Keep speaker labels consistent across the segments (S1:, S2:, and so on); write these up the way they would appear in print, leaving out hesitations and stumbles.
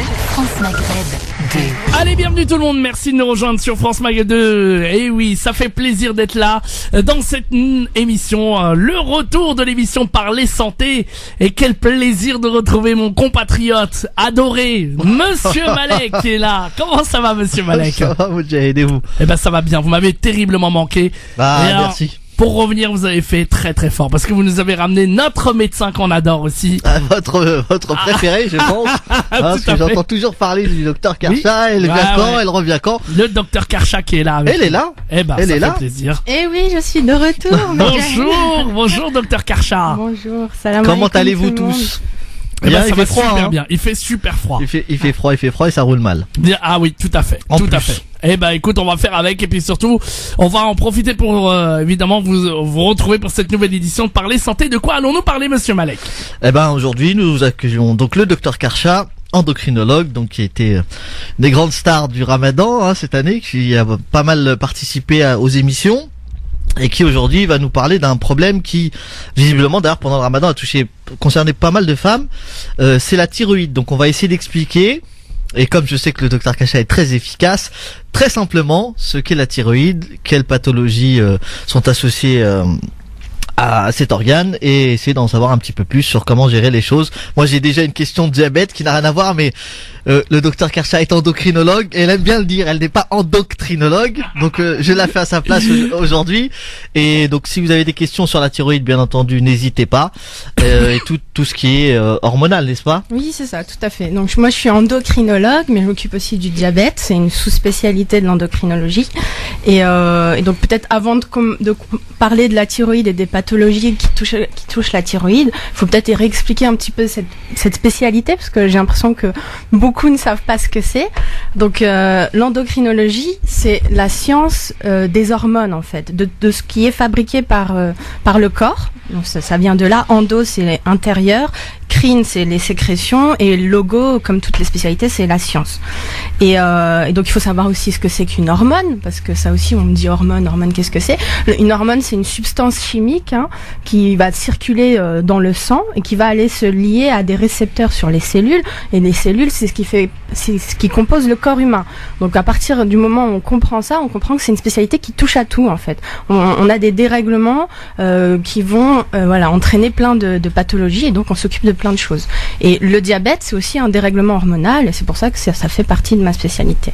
S1: France Maghreb 2.
S2: Allez, bienvenue tout le monde, merci de nous rejoindre sur France Maghreb 2. Et oui, ça fait plaisir d'être là dans cette émission, le retour de l'émission Parler Santé. Et quel plaisir de retrouver mon compatriote adoré, Monsieur Malek qui est là. Comment ça va, Monsieur Malek?
S3: Ça va, vous aidez-vous?
S2: Eh ben ça va bien, vous m'avez terriblement manqué.
S3: Bah,
S2: et alors,
S3: merci.
S2: Pour revenir, vous avez fait très très fort parce que vous nous avez ramené notre médecin qu'on adore aussi.
S3: Votre préféré, je pense. Parce que j'entends toujours parler du docteur Karcha. Elle vient quand? Elle revient quand?
S2: Le docteur Karcha qui est là avec
S3: Elle est là.
S2: Eh ben,
S3: Elle
S2: ça
S3: est
S2: fait
S3: là.
S2: plaisir.
S4: Eh oui, je suis de retour.
S2: Bonjour docteur Karcha.
S4: Bonjour, salam
S3: Comment
S4: alaikum
S3: allez-vous
S4: tout le monde.
S3: tous?
S2: Eh ben,
S3: Bien,
S2: ça
S3: il
S2: va
S3: fait froid,
S2: super
S3: hein.
S2: bien. Il fait super froid.
S3: Il fait froid et ça roule mal.
S2: Ah oui, tout à fait.
S3: En
S2: tout à
S3: plus.
S2: fait. Eh ben, écoute, on va faire avec et puis surtout, on va en profiter pour évidemment vous retrouver pour cette nouvelle édition de Parler Santé. De quoi allons-nous parler, Monsieur Malek?
S3: Eh ben, aujourd'hui, nous accueillons donc le docteur Karcha, endocrinologue, donc qui a été des grandes stars du Ramadan, hein, cette année, qui a pas mal participé aux émissions. Et qui aujourd'hui va nous parler d'un problème qui, visiblement d'ailleurs pendant le Ramadan, concerné pas mal de femmes, c'est la thyroïde. Donc on va essayer d'expliquer, et comme je sais que le docteur Karcha est très efficace, très simplement ce qu'est la thyroïde, quelles pathologies sont associées à cet organe, et essayer d'en savoir un petit peu plus sur comment gérer les choses. Moi j'ai déjà une question de diabète qui n'a rien à voir, mais le docteur Karcha est endocrinologue et elle aime bien le dire, elle n'est pas endoctrinologue, donc je la fais à sa place aujourd'hui. Et donc si vous avez des questions sur la thyroïde, bien entendu, n'hésitez pas, et tout ce qui est hormonal, n'est-ce pas?
S4: Oui, c'est ça, tout à fait. Donc moi je suis endocrinologue, mais je m'occupe aussi du diabète. C'est une sous-spécialité de l'endocrinologie. Et donc peut-être avant de parler de la thyroïde et des pathologies qui touchent la thyroïde, il faut peut-être réexpliquer un petit peu cette spécialité, parce que j'ai l'impression que beaucoup ne savent pas ce que c'est. Donc l'endocrinologie, c'est la science des hormones en fait, de ce qui est fabriqué par le corps. Donc ça vient de là. Endo, c'est l'intérieur. Crine, c'est les sécrétions, et logo, comme toutes les spécialités, c'est la science. Et donc il faut savoir aussi ce que c'est qu'une hormone, parce que ça aussi on me dit hormone, qu'est-ce que c'est? Une hormone, c'est une substance chimique qui va circuler dans le sang et qui va aller se lier à des récepteurs sur les cellules. Et les cellules, c'est ce qui compose le corps humain. Donc à partir du moment où on comprend ça, on comprend que c'est une spécialité qui touche à tout en fait. On a des dérèglements qui vont entraîner plein de pathologies, et donc on s'occupe de plein de choses. Et le diabète, c'est aussi un dérèglement hormonal, et c'est pour ça que ça fait partie de ma spécialité.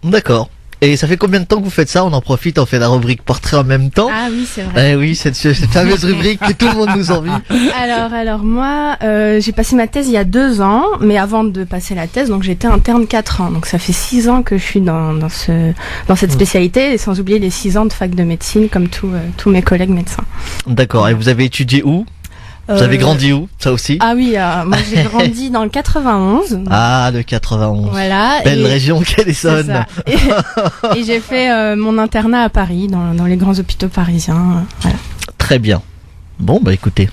S3: D'accord. Et ça fait combien de temps que vous faites ça? On en profite, on fait la rubrique portrait en même temps.
S4: Ah oui, c'est vrai.
S3: Eh oui, cette fameuse rubrique que tout le monde nous envie.
S4: Alors moi, j'ai passé ma thèse il y a 2 ans, mais avant de passer la thèse, donc j'étais interne 4 ans. Donc ça fait 6 ans que je suis dans cette spécialité, et sans oublier les 6 ans de fac de médecine, comme tous mes collègues médecins.
S3: D'accord. Et vous avez étudié où? Vous avez grandi où? Ça aussi?
S4: Ah oui, moi j'ai grandi dans le 91.
S3: Ah, le 91.
S4: Voilà.
S3: Belle région qu'elle
S4: C'est ça. Et j'ai fait mon internat à Paris, dans les grands hôpitaux parisiens. Voilà.
S3: Très bien. Bon, bah écoutez.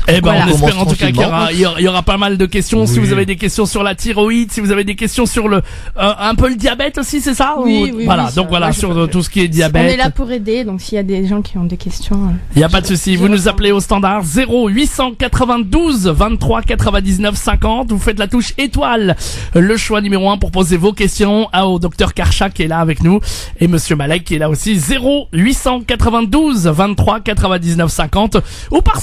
S2: Eh ben,
S3: Voilà.
S2: on espère en tout cas
S3: Tranquillement.
S2: qu'il y aura pas mal de questions.
S3: Oui.
S2: Si vous avez des questions sur la thyroïde, si vous avez des questions sur un peu le diabète aussi, c'est ça?
S4: Oui,
S2: Voilà.
S4: oui,
S2: donc
S4: ça,
S2: voilà,
S4: moi,
S2: sur tout ce qui est
S4: On
S2: diabète.
S4: est là pour aider, donc s'il y a des gens qui ont des questions.
S2: Il y a pas de souci. Vous nous appelez au standard 0892 23 99 50. Vous faites la touche étoile, le choix numéro 1 pour poser vos questions au docteur Karcha qui est là avec nous, et Monsieur Malek qui est là aussi. 0892 23 99 50, ou par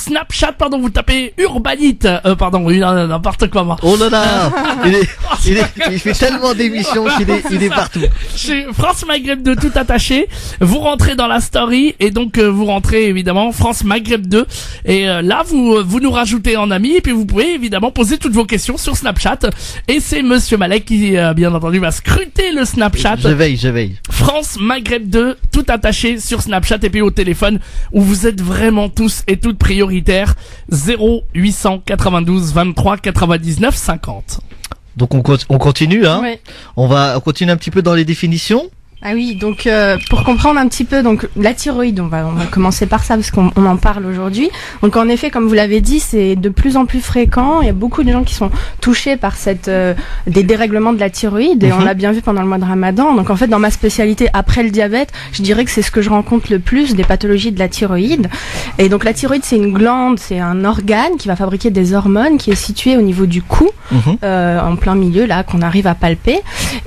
S2: Snapchat, pardon, vous tapez Urbanite, n'importe quoi, moi.
S3: Oh là là. Il fait tellement d'émissions qu'il est partout.
S2: Chez France Maghreb 2 tout attaché, vous rentrez dans la story, et donc vous rentrez évidemment France Maghreb 2, et là vous nous rajoutez en ami, et puis vous pouvez évidemment poser toutes vos questions sur Snapchat, et c'est Monsieur Malek qui bien entendu va scruter le Snapchat.
S3: Je veille.
S2: France Maghreb 2 tout attaché sur Snapchat, et puis au téléphone où vous êtes vraiment tous et toutes prioritaires, 0892 23 99 50.
S3: Donc on continue, hein.
S4: Ouais.
S3: On continue un petit peu dans les définitions.
S4: Ah oui, donc pour comprendre un petit peu, donc la thyroïde, on va commencer par ça parce qu'on en parle aujourd'hui. Donc en effet, comme vous l'avez dit, c'est de plus en plus fréquent. Il y a beaucoup de gens qui sont touchés par des dérèglements de la thyroïde et on l'a bien vu pendant le mois de Ramadan. Donc en fait, dans ma spécialité après le diabète, je dirais que c'est ce que je rencontre le plus, des pathologies de la thyroïde. Et donc la thyroïde, c'est une glande, c'est un organe qui va fabriquer des hormones, qui est situé au niveau du cou, en plein milieu là, qu'on arrive à palper.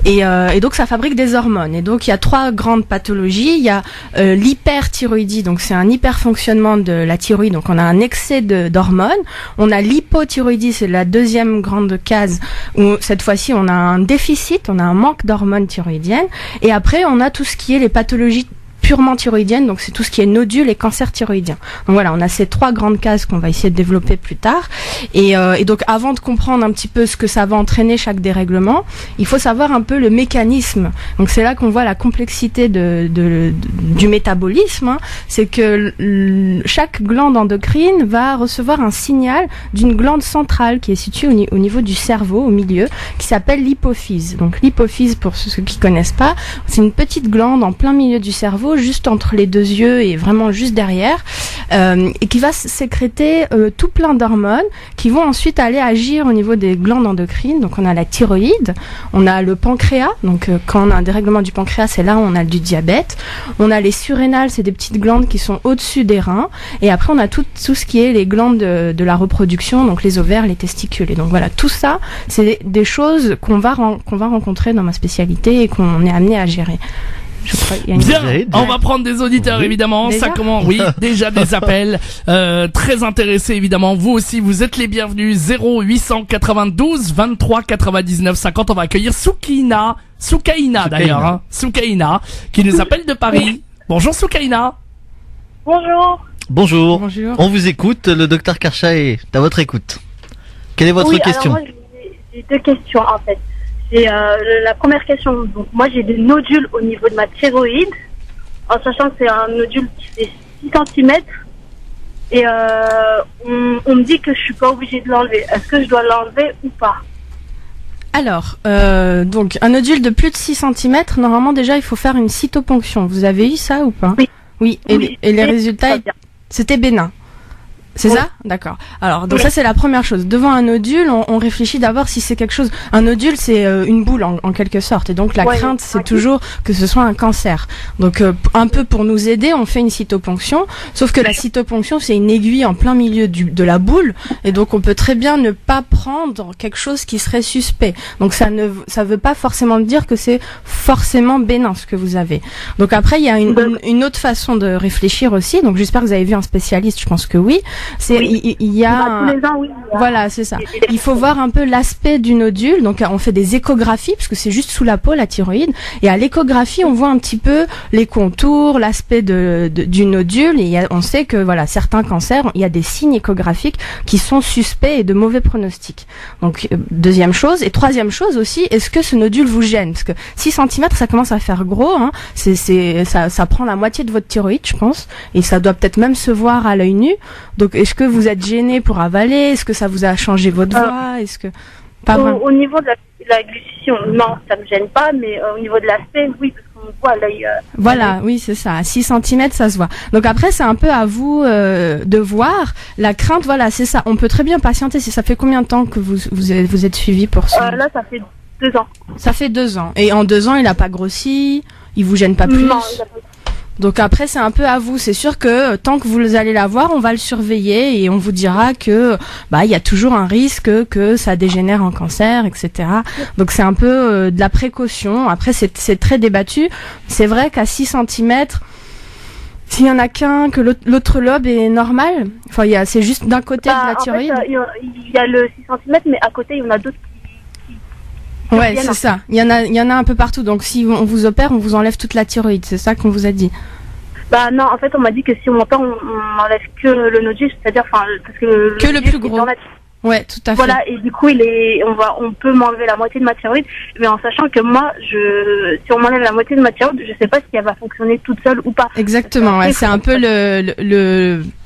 S4: Et donc ça fabrique des hormones. Et donc il y a 3 grandes pathologies. Il y a l'hyperthyroïdie, donc c'est un hyperfonctionnement de la thyroïde, donc on a un excès d'hormones. On a l'hypothyroïdie, c'est la deuxième grande case, où cette fois-ci on a un déficit, on a un manque d'hormones thyroïdiennes. Et après on a tout ce qui est les pathologies purement thyroïdienne, donc c'est tout ce qui est nodules et cancer thyroïdien. Donc voilà, on a ces 3 grandes cases qu'on va essayer de développer plus tard. Et donc avant de comprendre un petit peu ce que ça va entraîner chaque dérèglement, il faut savoir un peu le mécanisme. Donc c'est là qu'on voit la complexité du métabolisme. Hein. C'est que chaque glande endocrine va recevoir un signal d'une glande centrale qui est située au niveau du cerveau, au milieu, qui s'appelle l'hypophyse. Donc l'hypophyse, pour ceux qui connaissent pas, c'est une petite glande en plein milieu du cerveau, juste entre les 2 yeux et vraiment juste derrière, et qui va sécréter tout plein d'hormones qui vont ensuite aller agir au niveau des glandes endocrines. Donc on a la thyroïde, on a le pancréas, donc quand on a un dérèglement du pancréas, c'est là où on a du diabète. On a les surrénales, c'est des petites glandes qui sont au-dessus des reins, et après on a tout ce qui est les glandes de la reproduction, donc les ovaires, les testicules. Et donc voilà, tout ça, c'est des choses qu'on va rencontrer dans ma spécialité et qu'on est amené à gérer. Je crois,
S2: bien, on va prendre des auditeurs évidemment.
S4: Déjà
S2: ça commence, oui, déjà des appels très intéressés évidemment. Vous aussi, vous êtes les bienvenus. 0892 23 99 50. On va accueillir Soukaina d'ailleurs, hein, Soukaina qui nous appelle de Paris. Bonjour Soukaina.
S3: Bonjour. On vous écoute. Le docteur Karcha est à votre écoute. Quelle est votre question?
S5: Alors moi, j'ai 2 questions en fait. C'est la première question. Donc moi j'ai des nodules au niveau de ma thyroïde, en sachant que c'est un nodule qui fait 6 cm. Et on me dit que je suis pas obligée de l'enlever. Est-ce que je dois l'enlever ou pas?
S4: Alors, donc un nodule de plus de 6 cm, normalement déjà il faut faire une cytoponction. Vous avez eu ça ou pas?
S5: Oui.
S4: Oui, et les résultats, c'était bénin. C'est ça? D'accord. Alors, donc ça c'est la première chose. Devant un nodule, on réfléchit d'abord si c'est quelque chose. Un nodule, c'est une boule en quelque sorte. Et donc la crainte, c'est toujours que ce soit un cancer. Donc un peu pour nous aider, on fait une cytoponction. Sauf que la cytoponction, c'est une aiguille en plein milieu de la boule. Et donc on peut très bien ne pas prendre quelque chose qui serait suspect. Donc ça veut pas forcément dire que c'est forcément bénin ce que vous avez. Donc après, il y a une autre façon de réfléchir aussi. Donc j'espère que vous avez vu un spécialiste. Je pense que oui. Il y a
S5: tous les ans, oui.
S4: Voilà, c'est ça. Il faut voir un peu l'aspect du nodule. Donc on fait des échographies parce que c'est juste sous la peau la thyroïde, et à l'échographie on voit un petit peu les contours, l'aspect du nodule, et on sait que voilà, certains cancers, il y a des signes échographiques qui sont suspects et de mauvais pronostics. Donc deuxième chose, et troisième chose aussi, est-ce que ce nodule vous gêne? Parce que 6 cm ça commence à faire gros, hein. Ça prend la moitié de votre thyroïde, je pense, et ça doit peut-être même se voir à l'œil nu. Donc, est-ce que vous êtes gêné pour avaler? Est-ce que ça vous a changé votre voix? Est-ce que
S5: au niveau de la glucition, non, ça me gêne pas, mais au niveau de l'aspect, oui, parce qu'on voit à l'œil.
S4: Voilà, oui, c'est ça. À 6 cm, ça se voit. Donc après, c'est un peu à vous de voir. La crainte, voilà, c'est ça. On peut très bien patienter. Ça fait combien de temps que vous êtes suivi pour ça?
S5: Là, ça fait 2 ans.
S4: Ça fait 2 ans. Et en 2 ans, il n'a pas grossi? Il vous gêne pas plus?
S5: Non, il a pas.
S4: Donc après, c'est un peu à vous. C'est sûr que tant que vous allez la voir, on va le surveiller et on vous dira que il y a toujours un risque que ça dégénère en cancer, etc. Donc c'est un peu de la précaution. Après, c'est très débattu. C'est vrai qu'à 6 cm, s'il y en a qu'un, que l'autre lobe est normal. Enfin, c'est juste d'un côté de la thyroïde.
S5: En fait, il y a le 6 cm, mais à côté, il y en a d'autres.
S4: Ouais, c'est ça. Il y en a un peu partout. Donc si on vous opère, on vous enlève toute la thyroïde. C'est ça qu'on vous a dit?
S5: Non, en fait, on m'a dit que si on m'opère, on enlève que le nodule, c'est-à-dire, parce que
S4: le plus gros. Ouais, tout à fait.
S5: Voilà, et du coup, on peut m'enlever la moitié de ma thyroïde, mais en sachant que moi, si on m'enlève la moitié de ma thyroïde, je sais pas si elle va fonctionner toute seule ou pas.
S4: Exactement, ouais, c'est un peu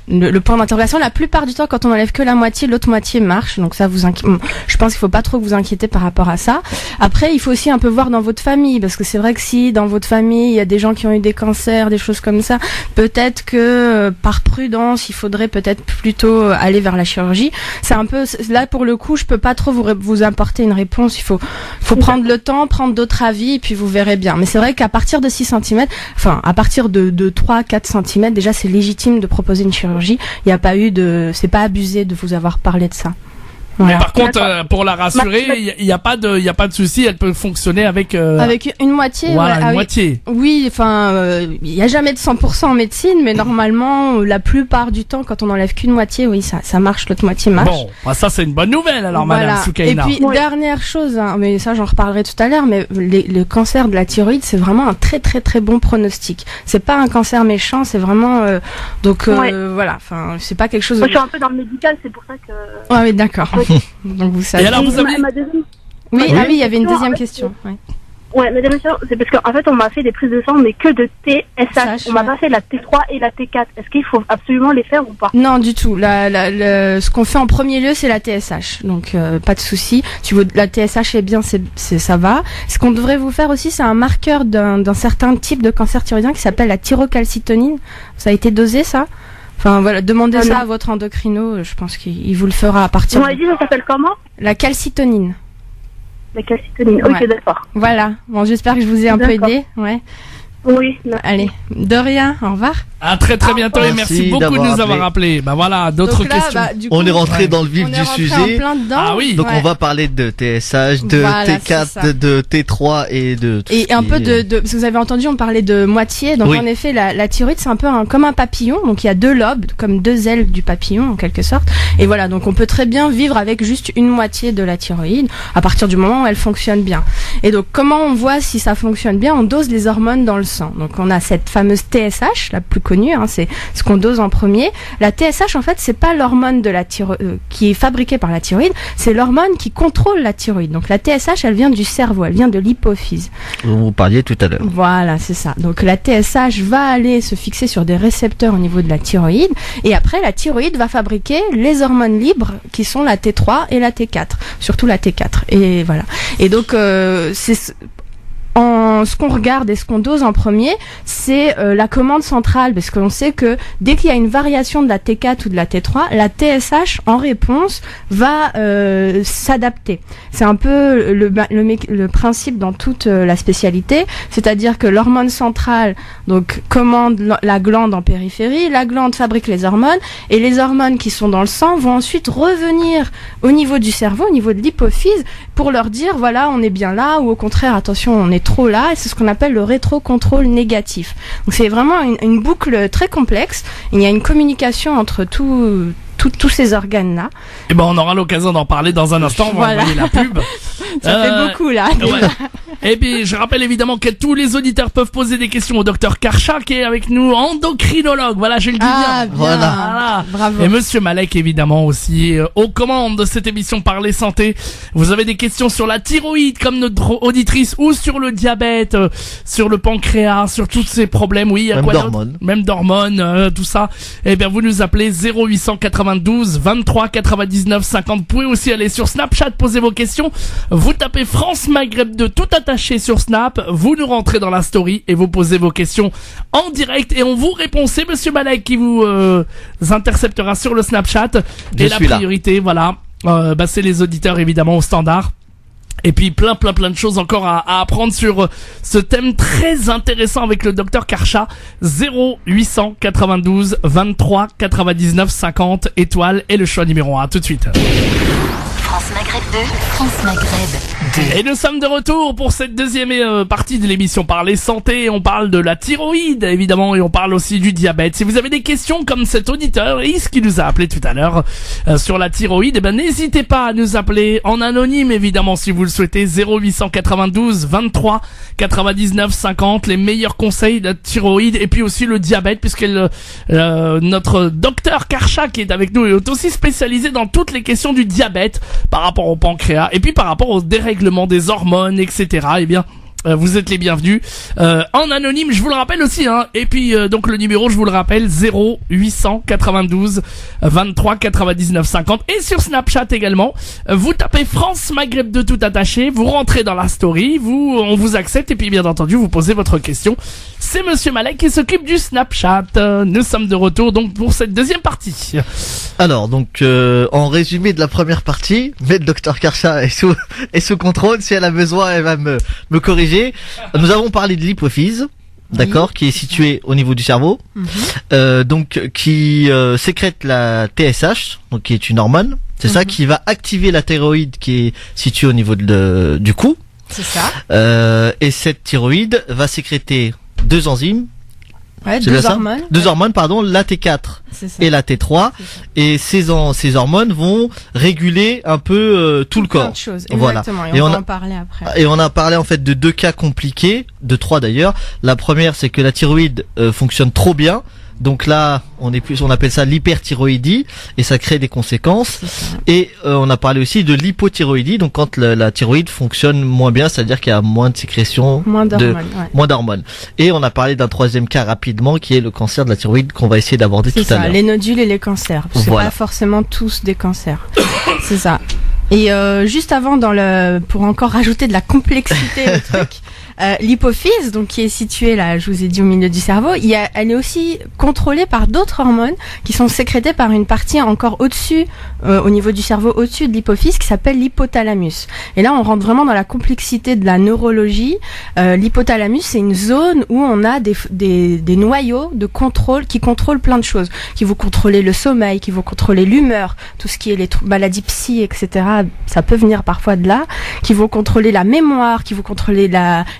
S4: le point d'interrogation. La plupart du temps, quand on enlève que la moitié, l'autre moitié marche. Donc ça, je pense qu'il faut pas trop vous inquiéter par rapport à ça. Après, il faut aussi un peu voir dans votre famille, parce que c'est vrai que si dans votre famille il y a des gens qui ont eu des cancers, des choses comme ça, peut-être que par prudence, il faudrait peut-être plutôt aller vers la chirurgie. C'est un peu là pour le coup, je peux pas trop vous apporter une réponse. Il faut prendre le temps, prendre d'autres avis, et puis vous verrez bien. Mais c'est vrai qu'à partir de 6 cm, enfin à partir de 3-4 cm, déjà c'est légitime de proposer une chirurgie. Il n'y a pas eu c'est pas abusé de vous avoir parlé de ça. Voilà.
S2: Mais par contre, pour la rassurer, il y a pas de souci, elle peut fonctionner avec
S4: une moitié.
S2: Voilà, une moitié.
S4: Oui, enfin, il y a jamais de 100% en médecine, mais normalement, la plupart du temps, quand on enlève qu'une moitié, oui, ça marche, l'autre moitié marche.
S2: Bon, bah ça c'est une bonne nouvelle alors,
S4: voilà.
S2: Madame Soukaina.
S4: Et puis dernière chose, hein, mais ça j'en reparlerai tout à l'heure, mais le cancer de la thyroïde, c'est vraiment un très très très bon pronostic. C'est pas un cancer méchant, c'est vraiment voilà, enfin, c'est pas quelque chose.
S5: Moi, je suis un peu dans le médical, c'est pour ça que.
S4: Ah oui, d'accord. Donc vous savez.
S2: Et alors vous avez.
S4: Oui, ah oui, il y avait une deuxième question.
S5: Ouais, mais c'est parce qu'en fait, on m'a fait des prises de sang, mais que de TSH. On m'a pas fait la T3 et la T4. Est-ce qu'il faut absolument les faire ou pas?
S4: Non, du tout. Ce qu'on fait en premier lieu, c'est la TSH. Donc, pas de souci. La TSH est bien, ça va. Ce qu'on devrait vous faire aussi, c'est un marqueur d'un certain type de cancer thyroïdien qui s'appelle la thyrocalcitonine. Ça a été dosé, ça? Enfin voilà, demandez ça à votre endocrino, je pense qu'il vous le fera à partir.
S5: On m'a dit ça s'appelle comment?
S4: La calcitonine.
S5: La calcitonine, ok, d'accord.
S4: Voilà, bon j'espère que je vous ai un peu aidé, ouais.
S5: Oui, merci.
S4: Allez, de rien, au revoir.
S2: À très bientôt et merci beaucoup de nous avoir appelé. Bah voilà, d'autres questions.
S3: On est rentré dans le vif du sujet.
S2: Ah oui.
S3: Donc on va parler de TSH, de T4, de T3 et de tout
S4: et un peu parce que vous avez entendu, on parlait de moitié. Donc en effet, la thyroïde c'est un peu comme un papillon. Donc il y a 2 lobes, comme 2 ailes du papillon en quelque sorte. Et voilà, donc on peut très bien vivre avec juste une moitié de la thyroïde à partir du moment où elle fonctionne bien. Et donc comment on voit si ça fonctionne bien? On dose les hormones dans le sang. Donc on a cette fameuse TSH, la plus connue, hein, c'est ce qu'on dose en premier. La TSH en fait c'est pas l'hormone de la qui est fabriquée par la thyroïde, c'est l'hormone qui contrôle la thyroïde. Donc la TSH elle vient du cerveau, elle vient de l'hypophyse.
S3: Vous parliez tout à l'heure.
S4: Voilà, c'est ça. Donc la TSH va aller se fixer sur des récepteurs au niveau de la thyroïde et après la thyroïde va fabriquer les hormones libres qui sont la T3 et la T4, surtout la T4. Et voilà. Et donc ce qu'on regarde et ce qu'on dose en premier, c'est la commande centrale, parce qu'on sait que dès qu'il y a une variation de la T4 ou de la T3, la TSH en réponse va s'adapter. C'est un peu le principe dans toute la spécialité, c'est-à-dire que l'hormone centrale donc commande la glande en périphérie, la glande fabrique les hormones et les hormones qui sont dans le sang vont ensuite revenir au niveau du cerveau, au niveau de l'hypophyse pour leur dire voilà, on est bien là, ou au contraire attention, on est trop là, et c'est ce qu'on appelle le rétrocontrôle négatif. Donc c'est vraiment une boucle très complexe. Il y a une communication entre tous ces organes-là.
S2: Et ben on aura l'occasion d'en parler dans un instant. On va envoyer la pub.
S4: Ça fait beaucoup là.
S2: Ouais. Et puis je rappelle évidemment que tous les auditeurs peuvent poser des questions au docteur Karcha qui est avec nous, endocrinologue. Voilà, je le dis bien.
S3: Voilà.
S4: Bravo.
S2: Et Monsieur Malek évidemment aussi aux commandes de cette émission Parler Santé. Vous avez des questions sur la thyroïde comme notre auditrice ou sur le diabète, sur le pancréas, sur tous ces problèmes. Oui, il y a quoi d'autre ? Même d'hormones, tout ça. Eh bien vous nous appelez 0892 23 99 50. Vous pouvez aussi aller sur Snapchat, poser vos questions. Vous tapez France Maghreb 2 tout attaché sur Snap, vous nous rentrez dans la story et vous posez vos questions en direct et on vous répond. C'est Monsieur Malek qui vous interceptera sur le Snapchat. Et la priorité, voilà, c'est les auditeurs évidemment au standard. Et puis plein de choses encore à apprendre sur ce thème très intéressant avec le docteur Karcha. 0892 23 99 50 étoiles et le choix numéro 1. Tout de suite.
S1: France Maghreb 2, France Maghreb 2.
S2: Et nous sommes de retour pour cette deuxième partie de l'émission Parler Santé. On parle de la thyroïde évidemment et on parle aussi du diabète. Si vous avez des questions comme cet auditeur Is qui nous a appelé tout à l'heure sur la thyroïde, n'hésitez pas à nous appeler en anonyme évidemment si vous le souhaitez. 0892 23 99 50. Les meilleurs conseils de la thyroïde et puis aussi le diabète puisque notre docteur Karcha qui est avec nous est aussi spécialisé dans toutes les questions du diabète par rapport au pancréas et puis par rapport au dérèglement des hormones, etc. Eh bien, vous êtes les bienvenus en anonyme, je vous le rappelle aussi, hein. Et puis donc le numéro, je vous le rappelle, 0892 23 99 50, et sur Snapchat également. Vous tapez France Maghreb 2 tout attaché, vous rentrez dans la story, on vous accepte, et puis bien entendu vous posez votre question. C'est Monsieur Malek qui s'occupe du Snapchat. Nous sommes de retour donc pour cette deuxième partie.
S3: Alors donc en résumé de la première partie, mais le docteur Karcha est sous contrôle. Si elle a besoin, elle va me corriger. Nous avons parlé de l'hypophyse, d'accord, qui est située au niveau du cerveau, donc qui sécrète la TSH, donc qui est une hormone. C'est ça qui va activer la thyroïde qui est située au niveau du cou.
S4: C'est ça.
S3: Et cette thyroïde va sécréter deux enzymes.
S4: Ouais,
S3: C'est bien ça
S4: hormones.
S3: Deux hormones, pardon, la T4
S4: C'est ça.
S3: et la T3. Et ces hormones vont réguler un peu tout le
S4: Plein
S3: corps.
S4: de choses.
S3: Voilà.
S4: Exactement.
S3: Et
S4: Et on
S3: on
S4: va
S3: a-
S4: en parler après.
S3: Et on a parlé en fait de deux cas compliqués, de trois d'ailleurs. La première, c'est que la thyroïde fonctionne trop bien. Donc là, on appelle ça l'hyperthyroïdie, et ça crée des conséquences.
S4: C'est ça.
S3: Et on a parlé aussi de l'hypothyroïdie, donc quand la thyroïde fonctionne moins bien, c'est-à-dire qu'il y a moins de sécrétion,
S4: Moins d'hormones. Ouais.
S3: moins d'hormones. Et on a parlé d'un troisième cas rapidement, qui est le cancer de la thyroïde, qu'on va essayer d'aborder
S4: C'est
S3: tout à
S4: ça,
S3: l'heure.
S4: les nodules et les cancers. C'est
S3: Voilà.
S4: pas forcément tous des cancers. C'est ça. Et juste avant, pour encore rajouter de la complexité au truc, l'hypophyse, donc qui est située là, je vous ai dit au milieu du cerveau, elle est aussi contrôlée par d'autres hormones qui sont sécrétées par une partie encore au-dessus, au niveau du cerveau, au-dessus de l'hypophyse, qui s'appelle l'hypothalamus. Et là, on rentre vraiment dans la complexité de la neurologie. L'hypothalamus, c'est une zone où on a des noyaux de contrôle qui contrôlent plein de choses, qui vont contrôler le sommeil, qui vont contrôler l'humeur, tout ce qui est les maladies psy, etc. Ça peut venir parfois de là, qui vont contrôler la mémoire, qui vont contrôler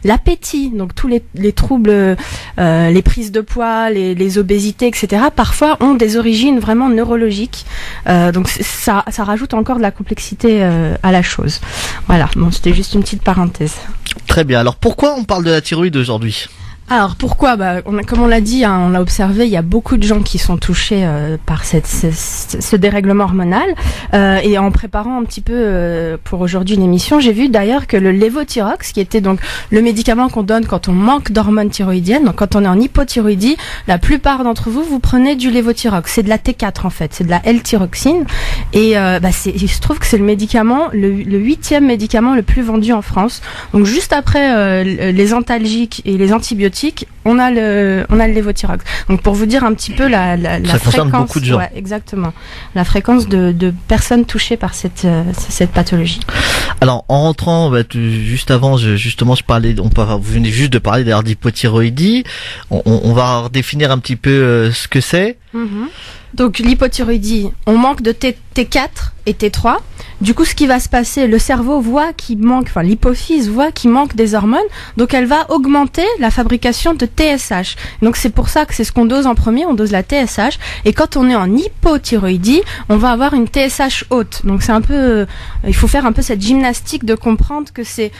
S4: l'appétit, donc tous les troubles, les prises de poids, les obésités, etc. parfois ont des origines vraiment neurologiques. Donc ça rajoute encore de la complexité à la chose. Voilà, bon, c'était juste une petite parenthèse.
S3: Très bien. Alors pourquoi on parle de la thyroïde aujourd'hui ?
S4: Alors pourquoi ? Comme on l'a dit, hein, on l'a observé, il y a beaucoup de gens qui sont touchés par ce dérèglement hormonal. Et en préparant un petit peu pour aujourd'hui l'émission, j'ai vu d'ailleurs que le lévothyrox, qui était donc le médicament qu'on donne quand on manque d'hormones thyroïdiennes, donc quand on est en hypothyroïdie, la plupart d'entre vous prenez du lévothyrox. C'est de la T4 en fait, c'est de la L-thyroxine. Et il se trouve que c'est le médicament, le 8e médicament le plus vendu en France. Donc juste après les antalgiques et les antibiotiques, on a le lévothyrox. Donc pour vous dire un petit peu la
S3: Ça concerne
S4: fréquence,
S3: beaucoup de gens.
S4: ouais, exactement, la fréquence de personnes touchées par cette pathologie.
S3: Alors en rentrant, juste avant, je parlais, vous venez juste de parler d'ailleurs d'hypothyroïdie. On va redéfinir un petit peu ce que c'est.
S4: Donc l'hypothyroïdie, on manque de T4 et T3. Du coup, ce qui va se passer, le cerveau voit qu'il manque, enfin l'hypophyse voit qu'il manque des hormones, donc elle va augmenter la fabrication de TSH. Donc c'est pour ça que c'est ce qu'on dose en premier, on dose la TSH. Et quand on est en hypothyroïdie, on va avoir une TSH haute. Donc c'est un peu, il faut faire un peu cette gymnastique de comprendre que c'est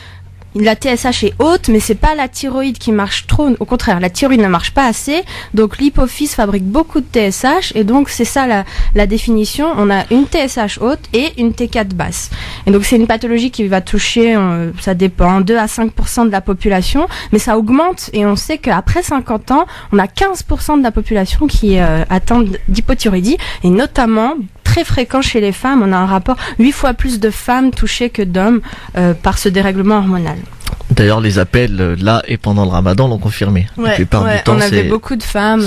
S4: la TSH est haute, mais c'est pas la thyroïde qui marche trop. Au contraire, la thyroïde ne marche pas assez. Donc l'hypophyse fabrique beaucoup de TSH, et donc c'est ça la définition. On a une TSH haute et une T4 basse. Et donc c'est une pathologie qui va toucher, ça dépend, 2 à 5% de la population, mais ça augmente, et on sait qu'après 50 ans, on a 15% de la population qui est atteinte d'hypothyroïdie, et notamment très fréquent chez les femmes. On a un rapport 8 fois plus de femmes touchées que d'hommes par ce dérèglement hormonal.
S3: D'ailleurs, les appels là et pendant le Ramadan l'ont confirmé. La plupart du temps,
S4: on avait beaucoup de femmes,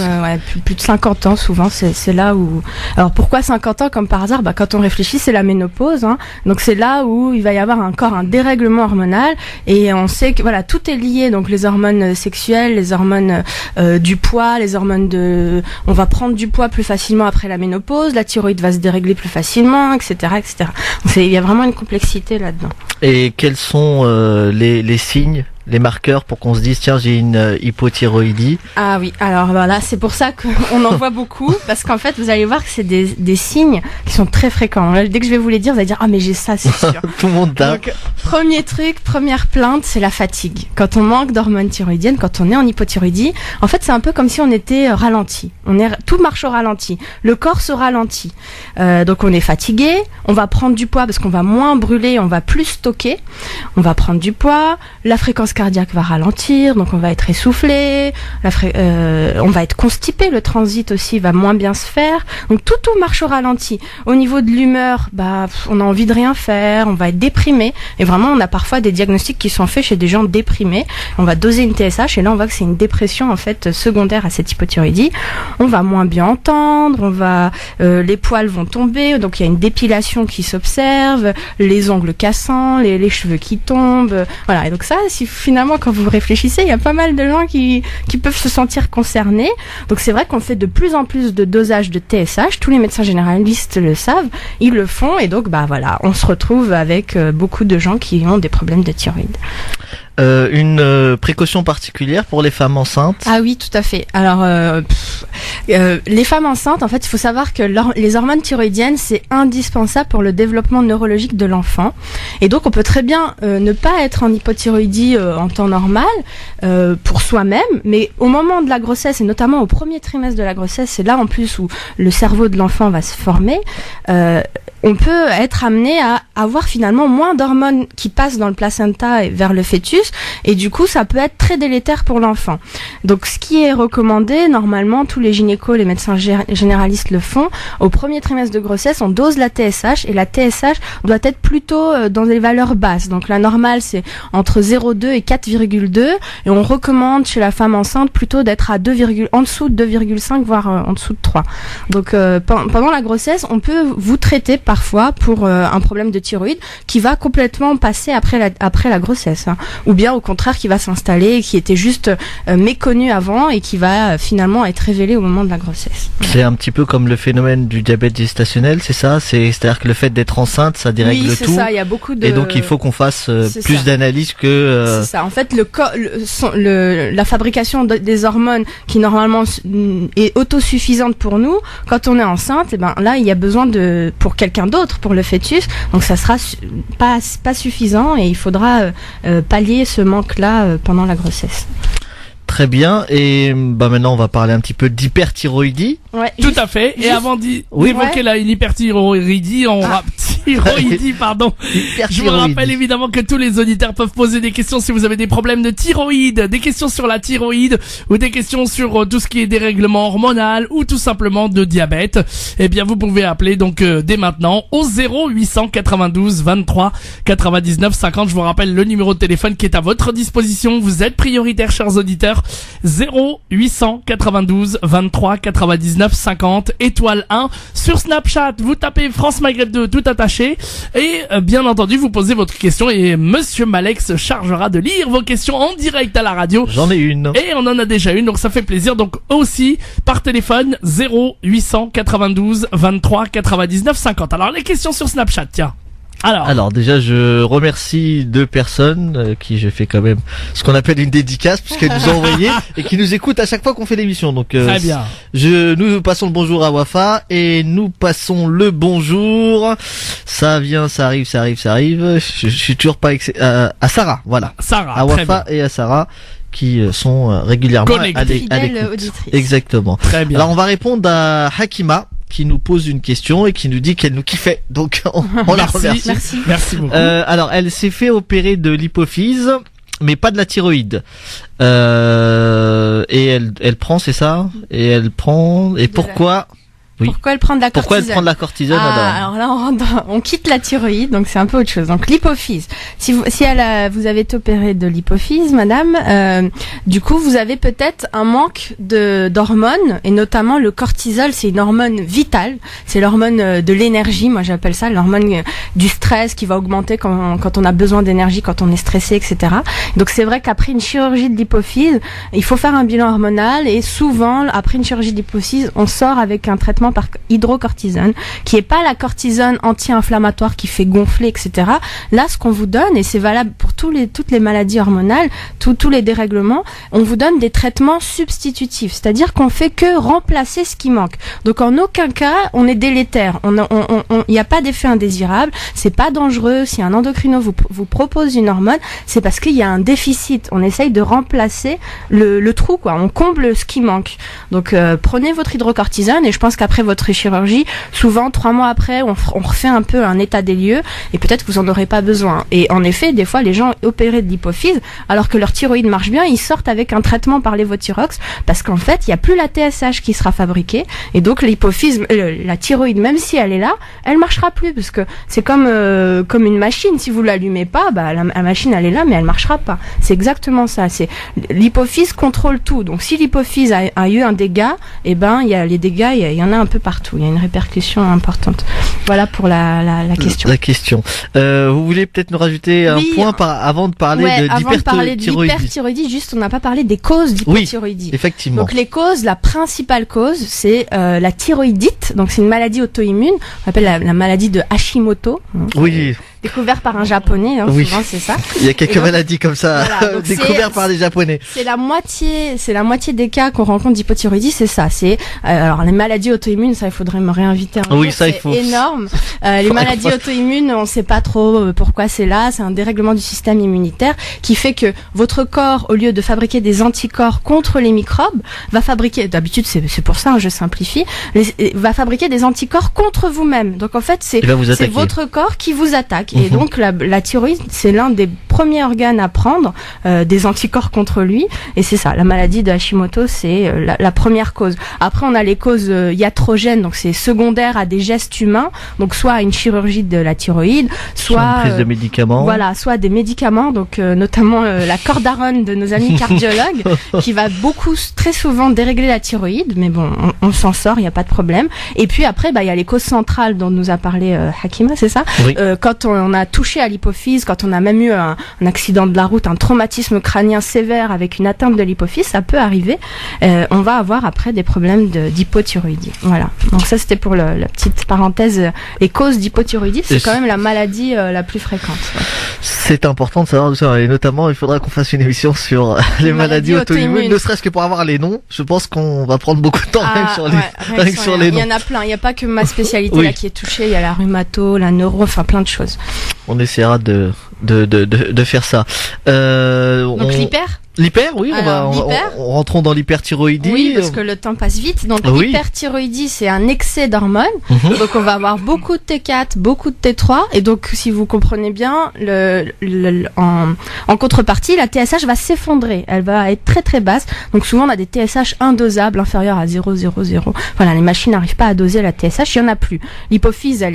S4: plus de 50 ans souvent. C'est là où. Alors pourquoi 50 ans comme par hasard ? Quand on réfléchit, c'est la ménopause. Hein. Donc c'est là où il va y avoir encore un dérèglement hormonal, et on sait que voilà, tout est lié. Donc les hormones sexuelles, les hormones du poids, les hormones on va prendre du poids plus facilement après la ménopause. La thyroïde va se dérégler plus facilement, etc., etc. Donc il y a vraiment une complexité là-dedans.
S3: Et quels sont les signes, les marqueurs pour qu'on se dise tiens, j'ai une hypothyroïdie?
S4: Ah oui, alors voilà, c'est pour ça qu'on en voit beaucoup, parce qu'en fait vous allez voir que c'est des signes qui sont très fréquents. Dès que je vais vous les dire, vous allez dire ah mais j'ai ça, c'est sûr.
S3: Tout le monde l'a.
S4: Donc, premier truc, première plainte, c'est la fatigue. Quand on manque d'hormones thyroïdiennes, quand on est en hypothyroïdie, en fait c'est un peu comme si on était ralenti. Tout marche au ralenti. Le corps se ralentit. Donc on est fatigué, on va prendre du poids parce qu'on va moins brûler, on va plus stocker. On va prendre du poids, la fréquence cardiaque va ralentir, donc on va être essoufflé, on va être constipé, le transit aussi va moins bien se faire. Donc tout marche au ralenti. Au niveau de l'humeur, on a envie de rien faire, on va être déprimé. Et vraiment, on a parfois des diagnostics qui sont faits chez des gens déprimés. On va doser une TSH et là, on voit que c'est une dépression en fait secondaire à cette hypothyroïdie. On va moins bien entendre, les poils vont tomber, donc il y a une dépilation qui s'observe, les ongles cassants, les cheveux qui tombent. Voilà. Et donc ça, si finalement, quand vous réfléchissez, il y a pas mal de gens qui peuvent se sentir concernés. Donc c'est vrai qu'on fait de plus en plus de dosage de TSH. Tous les médecins généralistes le savent, ils le font et donc voilà, on se retrouve avec beaucoup de gens qui ont des problèmes de thyroïde.
S3: Une précaution particulière pour les femmes enceintes?
S4: Ah oui, tout à fait. Alors, les femmes enceintes, en fait, il faut savoir que les hormones thyroïdiennes, c'est indispensable pour le développement neurologique de l'enfant. Et donc, on peut très bien ne pas être en hypothyroïdie en temps normal pour soi-même, mais au moment de la grossesse, et notamment au premier trimestre de la grossesse, c'est là en plus où le cerveau de l'enfant va se former, on peut être amené à avoir finalement moins d'hormones qui passent dans le placenta et vers le fœtus, et du coup ça peut être très délétère pour l'enfant. Donc ce qui est recommandé, normalement tous les gynécos, les médecins généralistes le font, au premier trimestre de grossesse on dose la TSH, et la TSH doit être plutôt dans des valeurs basses. Donc la normale c'est entre 0,2 et 4,2, et on recommande chez la femme enceinte plutôt d'être à en dessous de 2,5 voire en dessous de 3. Donc pendant la grossesse on peut vous traiter parfois pour un problème de thyroïde qui va complètement passer après la grossesse, hein. Ou bien au contraire qui va s'installer, qui était juste méconnu avant et qui va finalement être révélé au moment de la grossesse.
S3: C'est un petit peu comme le phénomène du diabète gestationnel, c'est ça? C'est-à-dire que le fait d'être enceinte, ça dérègle tout.
S4: Oui, c'est ça, il y a beaucoup de...
S3: Et donc il faut qu'on fasse plus d'analyses que...
S4: C'est ça, en fait la fabrication des hormones qui normalement est autosuffisante pour nous, quand on est enceinte, et là il y a besoin pour quelqu'un d'autre, pour le fœtus, donc ça sera pas suffisant et il faudra pallier ce manque-là pendant la grossesse.
S3: Très bien, et maintenant on va parler un petit peu d'hyperthyroïdie.
S2: Ouais, tout à fait. Et avant d'évoquer l'hyperthyroïdie, je vous rappelle évidemment que tous les auditeurs peuvent poser des questions si vous avez des problèmes de thyroïde, des questions sur la thyroïde ou des questions sur tout ce qui est dérèglement hormonal ou tout simplement de diabète. Eh bien, vous pouvez appeler donc dès maintenant au 0892 23 99 50. Je vous rappelle le numéro de téléphone qui est à votre disposition. Vous êtes prioritaires, chers auditeurs. 0892 23 99 50 étoile 1 sur Snapchat. Vous tapez France Maghreb 2 tout attaché et bien entendu vous posez votre question et Monsieur Malek se chargera de lire vos questions en direct à la radio.
S3: J'en ai une.
S2: Et on en a déjà une, donc ça fait plaisir. Donc aussi par téléphone 0892 23 99 50. Alors les questions sur Snapchat, tiens. Alors
S3: déjà je remercie 2 personnes qui j'ai fait quand même ce qu'on appelle une dédicace puisqu'elles nous ont envoyé et qui nous écoutent à chaque fois qu'on fait l'émission. Donc
S2: très bien.
S3: Nous passons le bonjour à Wafa et nous passons le bonjour. Ça vient, ça arrive. Je suis toujours pas à Sarah, voilà.
S2: Sarah,
S3: à Wafa et à Sarah qui sont régulièrement à l'écoute. Exactement.
S2: Très bien.
S3: Alors on va répondre à Hakima qui nous pose une question et qui nous dit qu'elle nous kiffait. Donc on la remercie.
S2: Merci beaucoup.
S3: Alors elle s'est fait opérer de l'hypophyse mais pas de la thyroïde. Et elle prend, c'est ça? Et elle prend, et pourquoi? Oui.
S4: Pourquoi elle prend de la cortisone?
S3: Pourquoi elle prend de la cortisone?
S4: Alors là, on quitte la thyroïde, donc c'est un peu autre chose. Donc l'hypophyse. Si vous avez été opéré de l'hypophyse, madame, du coup, vous avez peut-être un manque d'hormones, et notamment le cortisol, c'est une hormone vitale. C'est l'hormone de l'énergie, moi j'appelle ça, l'hormone du stress qui va augmenter quand on a besoin d'énergie, quand on est stressé, etc. Donc c'est vrai qu'après une chirurgie de l'hypophyse, il faut faire un bilan hormonal, et souvent, après une chirurgie de l'hypophyse, on sort avec un traitement par hydrocortisone, qui est pas la cortisone anti-inflammatoire qui fait gonfler, etc. Là, ce qu'on vous donne, et c'est valable pour toutes les maladies hormonales, tous les dérèglements, on vous donne des traitements substitutifs, c'est-à-dire qu'on fait que remplacer ce qui manque. Donc en aucun cas, on est délétère. Il n'y a pas d'effet indésirable, c'est pas dangereux. Si un endocrino vous propose une hormone, c'est parce qu'il y a un déficit. On essaye de remplacer le trou, quoi. On comble ce qui manque. Donc prenez votre hydrocortisone, et je pense qu'après après votre chirurgie, souvent 3 mois après, on refait un peu un état des lieux et peut-être que vous en aurez pas besoin. Et en effet, des fois, les gens opérés de l'hypophyse, alors que leur thyroïde marche bien, ils sortent avec un traitement par lévothyrox parce qu'en fait, il y a plus la TSH qui sera fabriquée et donc l'hypophyse, la thyroïde, même si elle est là, elle marchera plus parce que c'est comme une machine. Si vous l'allumez pas, bah la machine elle est là, mais elle marchera pas. C'est exactement ça. C'est l'hypophyse contrôle tout. Donc si l'hypophyse a eu un dégât, eh ben il y a les dégâts, il y en a un peu partout. Il y a une répercussion importante. Voilà pour la question.
S3: La question. Vous voulez peut-être nous rajouter un point avant de parler
S4: de l'hyperthyroïdie, juste on n'a pas parlé des causes d'hypothyroïdie.
S3: Oui, effectivement.
S4: Donc les causes, la principale cause, c'est la thyroïdite. Donc c'est une maladie auto-immune, on appelle la maladie de Hashimoto.
S3: Oui.
S4: Découvert par un japonais, souvent c'est ça.
S3: Il y a quelques maladies comme ça,
S4: voilà,
S3: découvertes par des japonais.
S4: C'est la moitié des cas qu'on rencontre d'hypothyroïdie, c'est ça. C'est alors les maladies auto-immunes, ça il faudrait me réinviter. C'est énorme. Les maladies auto-immunes, on sait pas trop pourquoi c'est là. C'est un dérèglement du système immunitaire qui fait que votre corps, au lieu de fabriquer des anticorps contre les microbes, va fabriquer. D'habitude, c'est pour ça, je simplifie. Va fabriquer des anticorps contre vous-même. Donc en fait, c'est votre corps qui vous attaque. Et donc la thyroïde, c'est l'un des premiers organes à prendre des anticorps contre lui. Et c'est ça, la maladie de Hashimoto, c'est la première cause. Après, on a les causes iatrogènes, donc c'est secondaire à des gestes humains. Donc soit à une chirurgie de la thyroïde, soit
S3: une prise de médicaments.
S4: Voilà, soit des médicaments, donc notamment la cordarone de nos amis cardiologues, qui va très souvent dérégler la thyroïde. Mais bon, on s'en sort, il n'y a pas de problème. Et puis après, il y a les causes centrales dont nous a parlé Hakima, c'est ça?
S3: Oui.
S4: Quand on a touché à l'hypophyse, quand on a même eu un accident de la route, un traumatisme crânien sévère avec une atteinte de l'hypophyse, ça peut arriver. On va avoir après des problèmes d'hypothyroïdie. Voilà. Donc ça, c'était pour la petite parenthèse. Les causes d'hypothyroïdie, c'est quand même la maladie la plus fréquente. Ouais.
S3: C'est important de savoir ça. Et notamment, il faudra qu'on fasse une émission sur les maladies auto-immunes, ne serait-ce que pour avoir les noms. Je pense qu'on va prendre beaucoup de temps sur les noms.
S4: Il y en a plein. Il n'y a pas que ma spécialité là qui est touchée. Il y a la rhumato, la neuro, enfin plein de choses.
S3: On essaiera de faire ça.
S4: Donc
S3: l'hyper, oui, on rentrons dans l'hyperthyroïdie.
S4: Oui, parce que le temps passe vite. Donc l'hyperthyroïdie, c'est un excès d'hormones. Donc on va avoir beaucoup de T4, beaucoup de T3, et donc si vous comprenez bien, en contrepartie, la TSH va s'effondrer. Elle va être très très basse. Donc souvent on a des TSH indosables, inférieurs à 0,00. Voilà, les machines n'arrivent pas à doser la TSH, il y en a plus. L'hypophyse,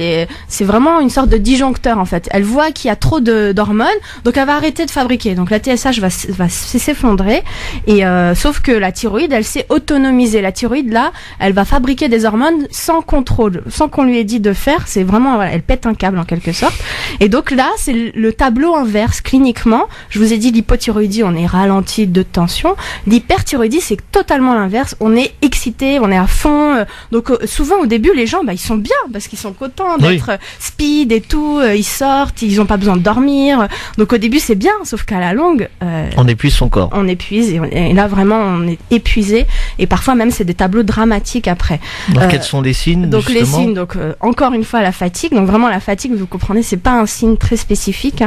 S4: c'est vraiment une sorte de disjoncteur en fait. Elle voit qu'il y a trop d'hormones, donc elle va arrêter de fabriquer. Donc la TSH va s'effondrer, et sauf que la thyroïde, elle s'est autonomisée. La thyroïde là, elle va fabriquer des hormones sans contrôle, sans qu'on lui ait dit de faire. C'est vraiment, voilà, elle pète un câble en quelque sorte. Et donc là, c'est le tableau inverse cliniquement. Je vous ai dit l'hypothyroïdie, on est ralenti de tension. L'hyperthyroïdie, c'est totalement l'inverse. On est excité, on est à fond. Donc souvent au début, les gens, ils sont bien parce qu'ils sont contents d'être speed et tout. Ils sortent, ils ont pas besoin de dormir. Donc au début, c'est bien, sauf qu'à la longue,
S3: on épuise son corps.
S4: On épuise, et là vraiment on est épuisé, et parfois même c'est des tableaux dramatiques après.
S3: Donc quels sont les signes?
S4: Donc justement, les signes, donc encore une fois la fatigue. Donc vraiment la fatigue, vous comprenez, c'est pas un signe très spécifique.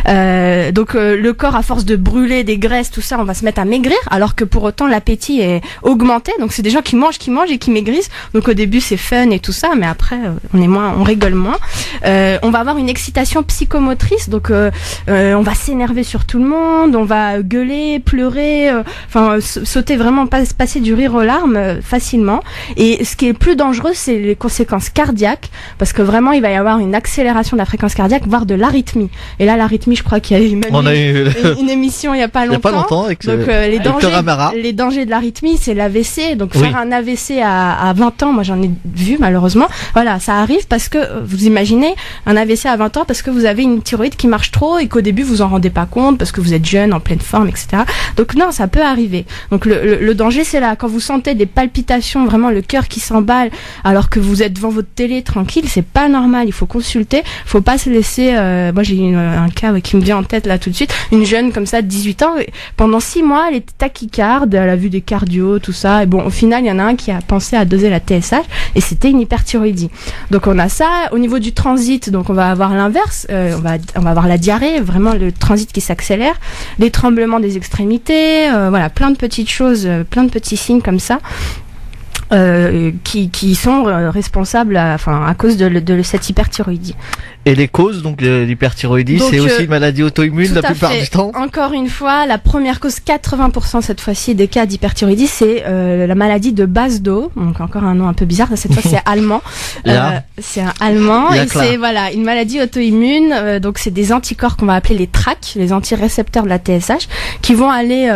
S4: Donc le corps, à force de brûler des graisses, tout ça, on va se mettre à maigrir, alors que pour autant l'appétit est augmenté. Donc c'est des gens qui mangent et qui maigrissent. Donc au début c'est fun et tout ça, mais après on rigole moins. On va avoir une excitation psychomotrice, donc on va s'énerver sur tout le monde, on va gueuler, pleurer, sauter, vraiment passer du rire aux larmes facilement. Et ce qui est le plus dangereux, c'est les conséquences cardiaques, parce que vraiment il va y avoir une accélération de la fréquence cardiaque, voire de l'arythmie. Et là l'arythmie, je crois qu'il y a eu même une émission il y a pas longtemps.
S3: Avec
S4: donc les dangers de l'arythmie, c'est l'AVC. Donc faire un AVC à 20 ans, moi j'en ai vu malheureusement. Voilà, ça arrive parce que vous imaginez un AVC à 20 ans parce que vous avez une thyroïde qui marche trop et qu'au début vous en rendez pas compte parce que vous êtes jeune, en pleine forme, etc. Donc non, ça peut arriver. Donc le danger, c'est là, quand vous sentez des palpitations, vraiment le cœur qui s'emballe alors que vous êtes devant votre télé tranquille, c'est pas normal, il faut consulter, faut pas se laisser. Moi j'ai un cas qui me vient en tête là tout de suite, une jeune comme ça de 18 ans, pendant 6 mois elle était tachycarde, elle a vu des cardios, tout ça, et bon au final il y en a un qui a pensé à doser la TSH et c'était une hyperthyroïdie. Donc on a ça. Au niveau du transit, donc on va avoir l'inverse, on va avoir la diarrhée, vraiment le transit qui s'accélère, les tremblements des extrémités, voilà, plein de petites choses, plein de petits signes comme ça. qui sont responsables à cause de cette hyperthyroïdie.
S3: Et les causes, donc l'hyperthyroïdie, c'est aussi une maladie auto-immune la plupart du temps.
S4: Encore une fois, la première cause, 80% cette fois-ci des cas d'hyperthyroïdie, c'est la maladie de Basedow. Donc encore un nom un peu bizarre, cette fois c'est allemand. C'est un allemand et c'est une maladie auto-immune. Donc c'est des anticorps qu'on va appeler les TRAC, les antirécepteurs de la TSH, qui vont aller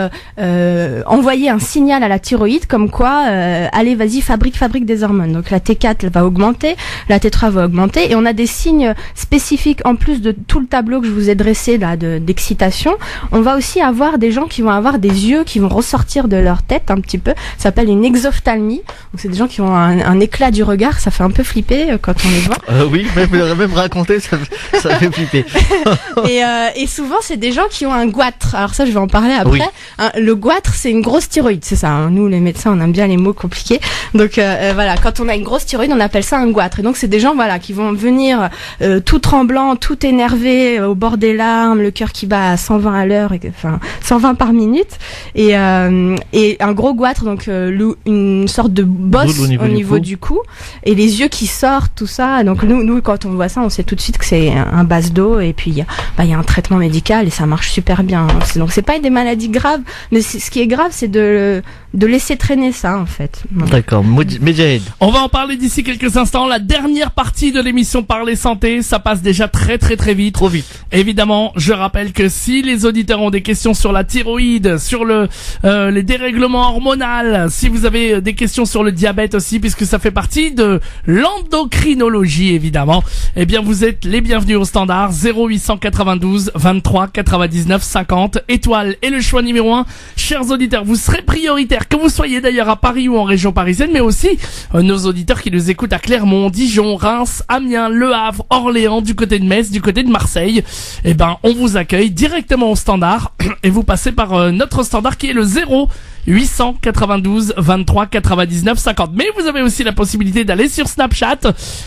S4: envoyer un signal à la thyroïde comme quoi, allez vas-y fabrique des hormones. Donc la T4 va augmenter, la T3 va augmenter et on a des signes spécifiques en plus de tout le tableau que je vous ai dressé là d'excitation. On va aussi avoir des gens qui vont avoir des yeux qui vont ressortir de leur tête un petit peu. Ça s'appelle une exophthalmie. Donc c'est des gens qui ont un éclat du regard. Ça fait un peu flipper quand on les voit.
S3: Oui, même raconter, ça fait flipper.
S4: et souvent c'est des gens qui ont un goitre. Alors ça je vais en parler après. Oui. Le goitre c'est une grosse thyroïde, c'est ça. Hein. Nous les médecins on aime bien les mots compliqués. Donc quand on a une grosse thyroïde on appelle ça un goitre. Et donc c'est des gens qui vont venir tout tremblant, tout énervé, au bord des larmes, le cœur qui bat à 120 à l'heure, 120 par minute, et un gros goitre, donc une sorte de bosse au niveau du cou, et les yeux qui sortent, tout ça. Donc nous quand on voit ça, on sait tout de suite que c'est un Basedow, et puis il y a un traitement médical et ça marche super bien. Donc c'est pas des maladies graves, mais ce qui est grave, c'est de laisser traîner ça en fait.
S3: D'accord. Medjahid.
S2: On va en parler d'ici quelques instants. La dernière partie de l'émission Parler Santé, ça passe déjà très vite.
S3: Trop vite.
S2: Évidemment, je rappelle que si les auditeurs ont des questions sur la thyroïde, sur les dérèglements hormonaux, si vous avez des questions sur le diabète aussi, puisque ça fait partie de l'endocrinologie évidemment, eh bien vous êtes les bienvenus au standard 0892 23 99 50 étoile et le choix numéro 1. Chers auditeurs, vous serez prioritaires, que vous soyez d'ailleurs à Paris ou en région parisienne, mais aussi nos auditeurs qui nous écoutent à Clermont, Dijon, Reims, Amiens, Le Havre, Orléans, du côté de Metz, du côté de Marseille. Eh ben, on vous accueille directement au standard et vous passez par notre standard qui est le 0892 23 99 50. Mais vous avez aussi la possibilité d'aller sur Snapchat,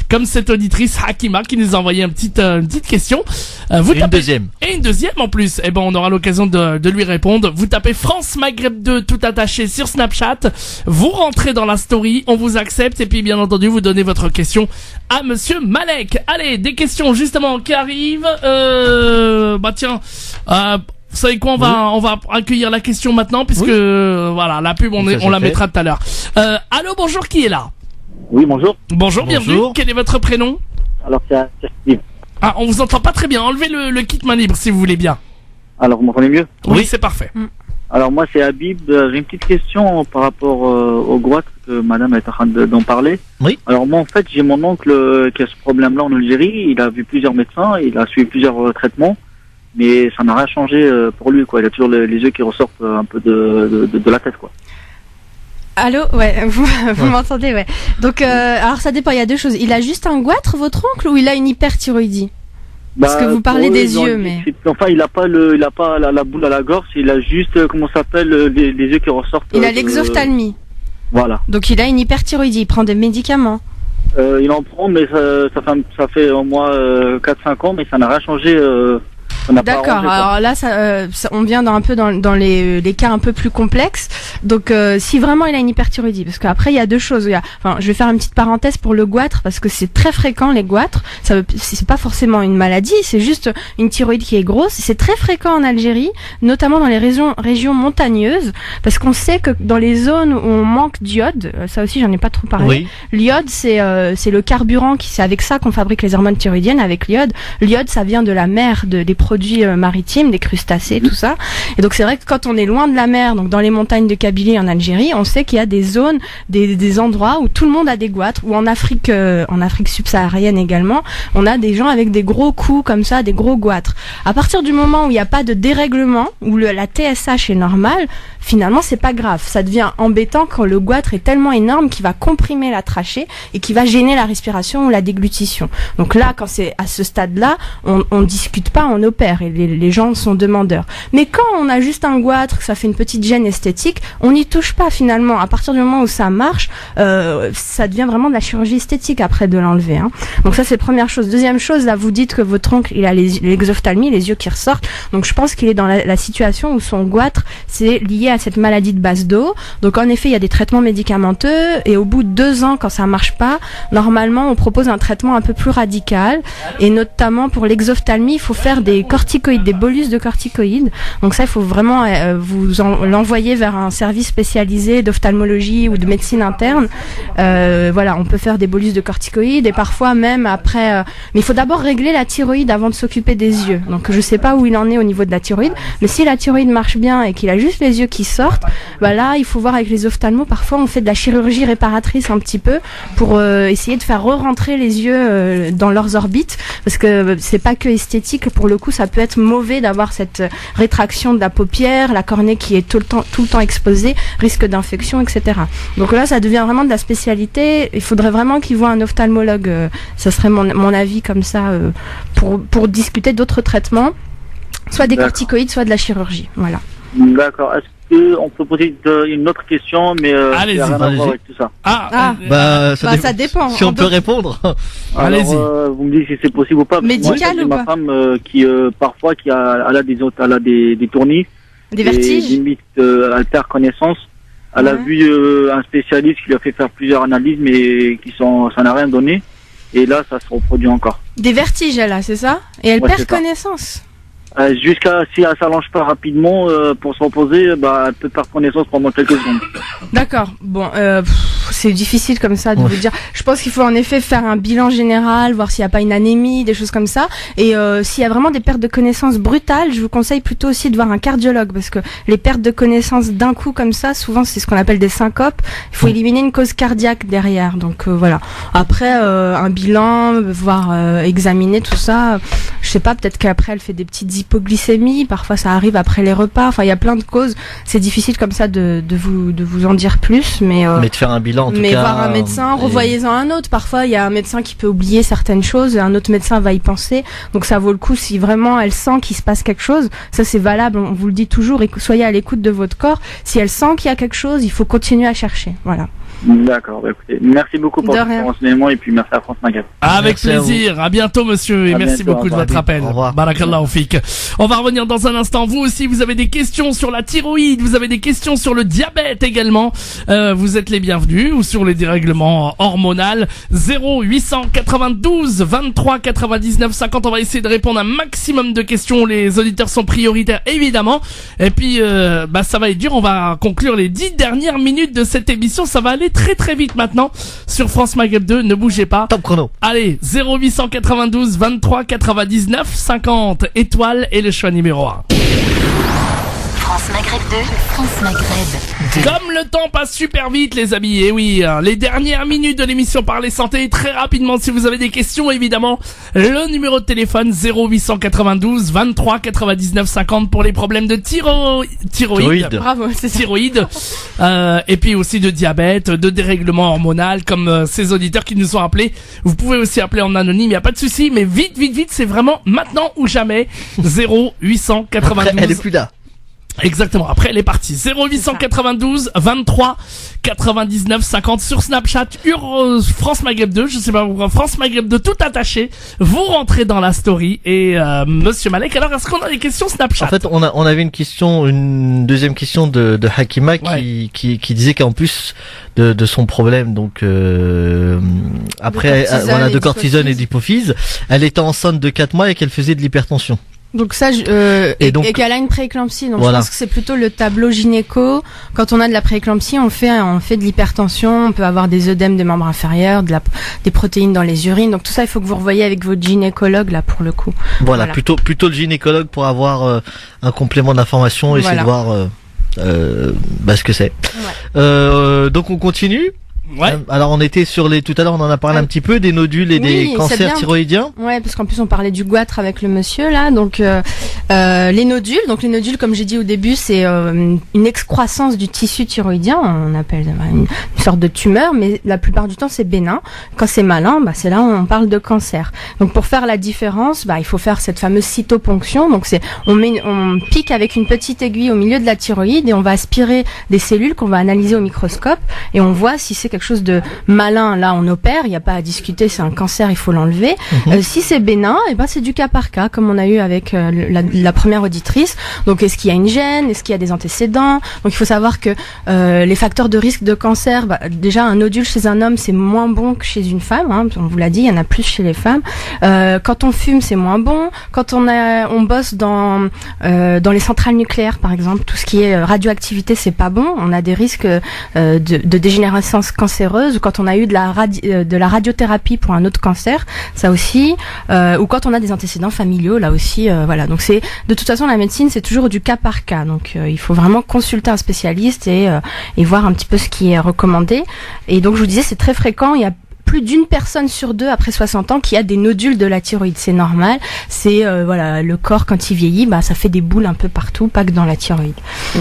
S2: comme cette auditrice Hakima qui nous a envoyé une petite question.
S3: Une deuxième
S2: en plus. Eh ben, on aura l'occasion de lui répondre. Vous tapez France Maghreb 2 tout attaché sur Snapchat. Vous rentrez dans la story, on vous accepte et puis bien entendu vous donnez votre question à Monsieur Malek. Allez, des questions justement qui arrivent. Vous savez quoi, on va accueillir la question maintenant puisque la pub on la mettra tout à l'heure. Allô, bonjour, qui est là?
S6: Oui, bonjour.
S2: Bonjour, bienvenue. Quel est votre prénom?
S6: Alors c'est Steve.
S2: Ah, on vous entend pas très bien. Enlevez le kit main libre si vous voulez bien.
S6: Alors vous m'entendez mieux?
S2: Oui, c'est parfait.
S6: Alors moi c'est Habib, j'ai une petite question par rapport au goitre que madame est en train d'en parler.
S3: Oui.
S6: Alors moi en fait j'ai mon oncle qui a ce problème-là en Algérie, il a vu plusieurs médecins, il a suivi plusieurs traitements, mais ça n'a rien changé pour lui quoi, il a toujours les yeux qui ressortent un peu de la tête quoi.
S4: Allô, ouais, vous m'entendez, ouais. Donc alors ça dépend, il y a deux choses. Il a juste un goitre votre oncle ou il a une hyperthyroïdie? Parce que vous parlez des yeux, mais...
S6: Enfin, il a pas la boule à la gorge, il a juste, comment ça s'appelle, les yeux qui ressortent.
S4: Il a l'exophthalmie.
S6: Voilà.
S4: Donc il a une hyperthyroïdie, il prend des médicaments.
S6: Il en prend, mais ça fait au moins 4-5 ans, mais ça n'a rien changé.
S4: D'accord, alors là on vient un peu dans les cas un peu plus complexes. Donc si vraiment il a une hyperthyroïdie, parce qu'après il y a deux choses, je vais faire une petite parenthèse pour le goitre parce que c'est très fréquent les goitres, c'est pas forcément une maladie, c'est juste une thyroïde qui est grosse, c'est très fréquent en Algérie, notamment dans les régions montagneuses, parce qu'on sait que dans les zones où on manque d'iode, ça aussi j'en ai pas trop parlé.
S3: Oui.
S4: L'iode c'est le carburant c'est avec ça qu'on fabrique les hormones thyroïdiennes, avec l'iode. L'iode ça vient de la mer, des produits maritimes, des crustacés, tout ça. Et donc c'est vrai que quand on est loin de la mer, donc dans les montagnes de Kabylie en Algérie, on sait qu'il y a des zones, des endroits où tout le monde a des goitres, ou en Afrique subsaharienne également, on a des gens avec des gros coups comme ça, des gros goitres. À partir du moment où il n'y a pas de dérèglement, où la TSH est normale, finalement c'est pas grave. Ça devient embêtant quand le goitre est tellement énorme qu'il va comprimer la trachée et qui va gêner la respiration ou la déglutition. Donc là, quand c'est à ce stade-là, on discute pas, on opère. super et les gens sont demandeurs. Mais quand on a juste un goitre, que ça fait une petite gêne esthétique, on n'y touche pas finalement. À partir du moment où ça marche, ça devient vraiment de la chirurgie esthétique après de l'enlever. Hein. Donc ça c'est première chose. Deuxième chose, là vous dites que votre oncle il a l'exophtalmie, les yeux qui ressortent. Donc je pense qu'il est dans la situation où son goitre c'est lié à cette maladie de base d'eau. Donc en effet il y a des traitements médicamenteux et au bout de 2 ans quand ça marche pas, normalement on propose un traitement un peu plus radical et notamment pour l'exophtalmie il faut faire des corticoïdes, des bolus de corticoïdes. Donc ça il faut vraiment l'envoyer vers un service spécialisé d'ophtalmologie ou de médecine interne. Voilà, on peut faire des bolus de corticoïdes et parfois même après mais il faut d'abord régler la thyroïde avant de s'occuper des yeux. Donc je sais pas où il en est au niveau de la thyroïde, mais si la thyroïde marche bien et qu'il a juste les yeux qui sortent, bah là il faut voir avec les ophtalmos, parfois on fait de la chirurgie réparatrice un petit peu pour essayer de faire re-rentrer les yeux dans leurs orbites, parce que c'est pas que esthétique, pour le coup ça peut être mauvais d'avoir cette rétraction de la paupière, la cornée qui est tout le temps exposée, risque d'infection, etc. Donc là ça devient vraiment de la spécialité, il faudrait vraiment qu'il voit un ophtalmologue, ça serait mon avis comme ça, pour discuter d'autres traitements, soit des corticoïdes, soit de la chirurgie, voilà.
S6: D'accord. Est-ce qu'on peut poser une autre question, mais
S2: allez-y,
S6: rien à voir avec tout ça.
S4: Ça dépend.
S3: Si on peut répondre.
S2: Allez-y.
S6: Vous me dites si c'est possible ou pas.
S4: Médical ou
S6: ma
S4: pas
S6: femme qui parfois elle a des tournis,
S4: des vertiges,
S6: limite elle perd connaissance. Elle a vu un spécialiste qui lui a fait faire plusieurs analyses, mais ça n'a rien donné. Et là, ça se reproduit encore.
S4: Des vertiges, elle a, c'est ça? Et elle perd connaissance.
S6: Jusqu'à si elle s'allonge pas rapidement pour se reposer, elle peut perdre connaissance pendant quelques secondes.
S4: D'accord. Bon, c'est difficile comme ça de vous dire. Je pense qu'il faut en effet faire un bilan général, voir s'il n'y a pas une anémie, des choses comme ça. Et s'il y a vraiment des pertes de connaissance brutales, je vous conseille plutôt aussi de voir un cardiologue, parce que les pertes de connaissance d'un coup comme ça, souvent c'est ce qu'on appelle des syncopes. Il faut éliminer une cause cardiaque derrière. Donc voilà. Après un bilan, voir examiner tout ça. Je sais pas, peut-être qu'après elle fait des petites hypoglycémies. Parfois ça arrive après les repas. Enfin il y a plein de causes. C'est difficile comme ça de vous en dire plus, mais
S3: de faire un bilan en tout cas.
S4: Mais voir un médecin, revoyez-en un autre. Parfois il y a un médecin qui peut oublier certaines choses, et un autre médecin va y penser. Donc ça vaut le coup si vraiment elle sent qu'il se passe quelque chose. Ça c'est valable. On vous le dit toujours. Soyez à l'écoute de votre corps. Si elle sent qu'il y a quelque chose, il faut continuer à chercher. Voilà.
S6: D'accord, écoutez, merci beaucoup pour ce renseignement et puis merci à France Maghreb.
S2: Avec plaisir, à bientôt monsieur, et merci beaucoup de votre appel.
S3: Au revoir.
S2: Barakallahu fik. On va revenir dans un instant. Vous aussi, vous avez des questions sur la thyroïde, vous avez des questions sur le diabète également. Vous êtes les bienvenus, ou sur les dérèglements hormonaux. 0892 23 99 50. On va essayer de répondre à un maximum de questions. Les auditeurs sont prioritaires évidemment. Et puis ça va être dur. On va conclure les 10 dernières minutes de cette émission. Ça va aller très très vite maintenant sur France Maghreb 2, ne bougez pas.
S3: Top chrono.
S2: Allez, 0892 23 99 50, étoile et le choix numéro 1.
S1: France Maghreb 2, France Maghreb 2.
S2: Comme le temps passe super vite les amis, et oui, les dernières minutes de l'émission Parler Santé, très rapidement si vous avez des questions évidemment, le numéro de téléphone 0892 23 99 50 pour les problèmes de thyroïde.
S4: Bravo, c'est ça.
S2: Thyroïde, et puis aussi de diabète, de dérèglement hormonal comme ces auditeurs qui nous ont appelés. Vous pouvez aussi appeler en anonyme, il n'y a pas de souci, mais vite, c'est vraiment maintenant ou jamais. 0892.
S3: Après, elle est plus là.
S2: Exactement, après elle est partie. 0892 23 99 50 sur Snapchat, France Maghreb 2, je sais pas pourquoi, France Maghreb 2 tout attaché. Vous rentrez dans la story et monsieur Malek, alors est-ce qu'on a des questions Snapchat?
S3: En fait, on avait une deuxième question de Hakima qui disait qu'en plus de son problème, donc après on a de cortisone et d'hypophyse, elle était enceinte de 4 mois et qu'elle faisait de l'hypertension.
S4: Donc ça, et qu'elle a une prééclampsie. Donc voilà. Je pense que c'est plutôt le tableau gynéco. Quand on a de la prééclampsie, on fait de l'hypertension. On peut avoir des œdèmes des membres inférieurs, des protéines dans les urines. Donc tout ça, il faut que vous revoyiez avec votre gynécologue là pour le coup.
S3: Voilà. Plutôt le gynécologue pour avoir un complément d'information et essayer de voir ce que c'est. Ouais. Donc on continue.
S2: Ouais.
S3: Alors on était sur tout à l'heure on en a parlé un petit peu des nodules et
S4: Oui,
S3: des
S4: c'est
S3: cancers
S4: bien.
S3: thyroïdiens.
S4: Ouais, parce qu'en plus on parlait du goitre avec le monsieur là, donc les nodules. Donc les nodules, comme j'ai dit au début, c'est une excroissance du tissu thyroïdien. On appelle une sorte de tumeur, mais la plupart du temps c'est bénin. Quand c'est malin, c'est là où on parle de cancer. Donc pour faire la différence, il faut faire cette fameuse cytoponction. Donc on pique avec une petite aiguille au milieu de la thyroïde et on va aspirer des cellules qu'on va analyser au microscope et on voit si c'est quelque chose de malin. Là on opère, il n'y a pas à discuter, c'est un cancer, il faut l'enlever. Si c'est bénin, c'est du cas par cas, comme on a eu avec la première auditrice. Donc est-ce qu'il y a une gène, est-ce qu'il y a des antécédents? Donc il faut savoir que les facteurs de risque de cancer, déjà un nodule chez un homme c'est moins bon que chez une femme, hein, on vous l'a dit, il y en a plus chez les femmes. Quand on fume c'est moins bon. Quand on bosse dans les centrales nucléaires par exemple, tout ce qui est radioactivité c'est pas bon. On a des risques de dégénérescence cancéreuse. Ou quand on a eu de la radiothérapie pour un autre cancer, ça aussi. Ou quand on a des antécédents familiaux, là aussi. Voilà. Donc de toute façon la médecine c'est toujours du cas par cas. Donc il faut vraiment consulter un spécialiste et voir un petit peu ce qui est recommandé. Et donc je vous disais c'est très fréquent. Il y a plus d'une personne sur deux après 60 ans qui a des nodules de la thyroïde. C'est normal. C'est le corps quand il vieillit, ça fait des boules un peu partout, pas que dans la thyroïde.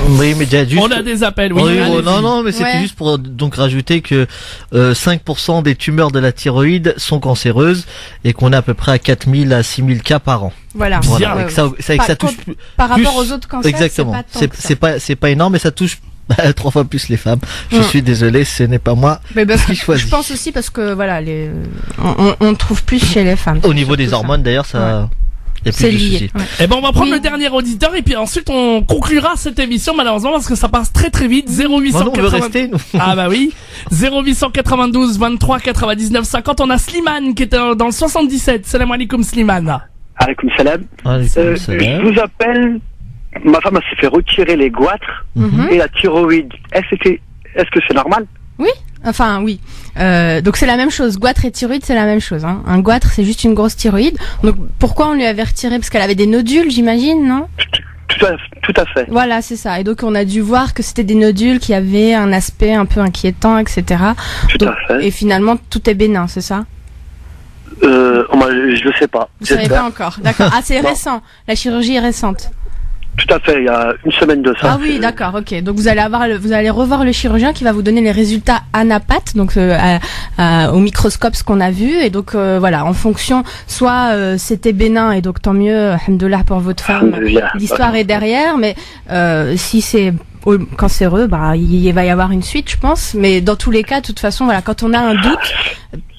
S3: Oui, mais déjà juste.
S2: On a des appels, oui.
S3: Non, mais c'était juste pour donc rajouter que 5% des tumeurs de la thyroïde sont cancéreuses et qu'on est à peu près à 4000 à 6000 cas par an.
S4: Voilà.
S3: Et que ça touche
S4: par rapport aux autres cancers.
S3: Exactement.
S4: C'est
S3: pas énorme, mais ça touche 3 fois plus les femmes. Je suis désolé, ce n'est pas moi qui choisis.
S4: Je pense aussi parce que on trouve plus chez les femmes.
S3: Au niveau des hormones d'ailleurs, ça. Y a plus
S4: c'est
S3: de
S4: lié.
S3: soucis.
S4: Ouais.
S2: Eh ben on va prendre le dernier auditeur et puis ensuite on conclura cette émission malheureusement parce que ça passe très très vite. 0880.
S3: On veut rester, nous.
S2: Ah bah oui. 0892 23 99 50. On a Slimane qui est dans le 77. Salam alaikum Slimane.
S7: Alaikum salam. Je vous appelle. Ma femme s'est fait retirer les goitres et la thyroïde. Est-ce que c'est normal?
S4: Oui. Enfin, oui. Donc c'est la même chose. Goitre et thyroïde, c'est la même chose. Hein. Un goitre, c'est juste une grosse thyroïde. Donc pourquoi on lui avait retiré? Parce qu'elle avait des nodules, j'imagine, non?
S7: Tout à fait.
S4: Voilà, c'est ça. Et donc on a dû voir que c'était des nodules qui avaient un aspect un peu inquiétant, etc.
S7: Tout à fait.
S4: Et finalement, tout est bénin, c'est ça?
S7: Je sais pas.
S4: Vous savez pas encore. D'accord. Ah, c'est récent. La chirurgie est récente.
S7: Tout à fait, il y a une semaine de ça.
S4: Ah oui, d'accord, ok. Donc vous allez revoir le chirurgien qui va vous donner les résultats anapath, donc au microscope ce qu'on a vu, et donc en fonction, soit c'était bénin et donc tant mieux, alhamdoulilah pour votre femme, l'histoire est derrière, mais si c'est cancéreux, il va y avoir une suite, je pense. Mais dans tous les cas, de toute façon, quand on a un doute,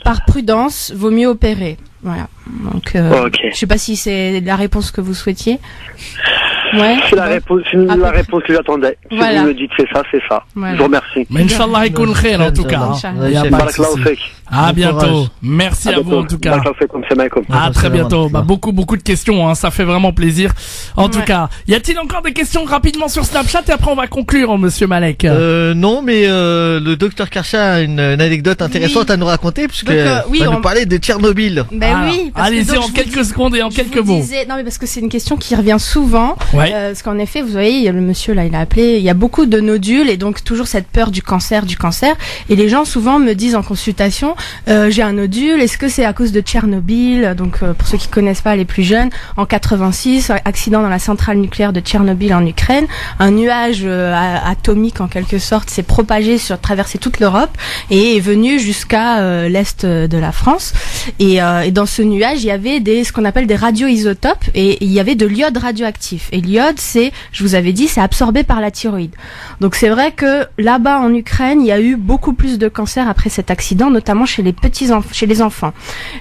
S4: par prudence, vaut mieux opérer. Voilà. Donc, je sais pas si c'est la réponse que vous souhaitiez. Ouais.
S7: C'est la réponse que j'attendais. Si vous me dites c'est ça. Voilà. Je vous remercie.
S2: Mais Inch'Allah yakun khair en tout cas. À bientôt. Merci à vous en tout cas. À très bientôt. Beaucoup de questions, hein. Ça fait vraiment plaisir. En tout cas, y a-t-il encore des questions rapidement sur Snapchat et après on va conclure, monsieur Malek?
S3: Non, mais le docteur Karcha a une anecdote intéressante à nous raconter puisque va nous parler de Tchernobyl.
S4: Oui.
S2: Allez-y en quelques secondes et en quelques mots.
S4: Non mais parce que c'est une question qui revient souvent.
S2: Ouais.
S4: Parce qu'en effet, vous voyez, le monsieur là, il a appelé, il y a beaucoup de nodules et donc toujours cette peur du cancer. Et les gens souvent me disent en consultation, j'ai un nodule, est-ce que c'est à cause de Tchernobyl? Donc pour ceux qui connaissent pas, les plus jeunes, en 86, accident dans la centrale nucléaire de Tchernobyl en Ukraine, un nuage atomique en quelque sorte s'est propagé traversé toute l'Europe et est venu jusqu'à l'est de la France. Et dans ce nuage, il y avait ce qu'on appelle des radioisotopes et il y avait de l'iode radioactif. Et l'iode, je vous avais dit, c'est absorbé par la thyroïde. Donc c'est vrai que là-bas en Ukraine, il y a eu beaucoup plus de cancers après cet accident, notamment chez les enfants.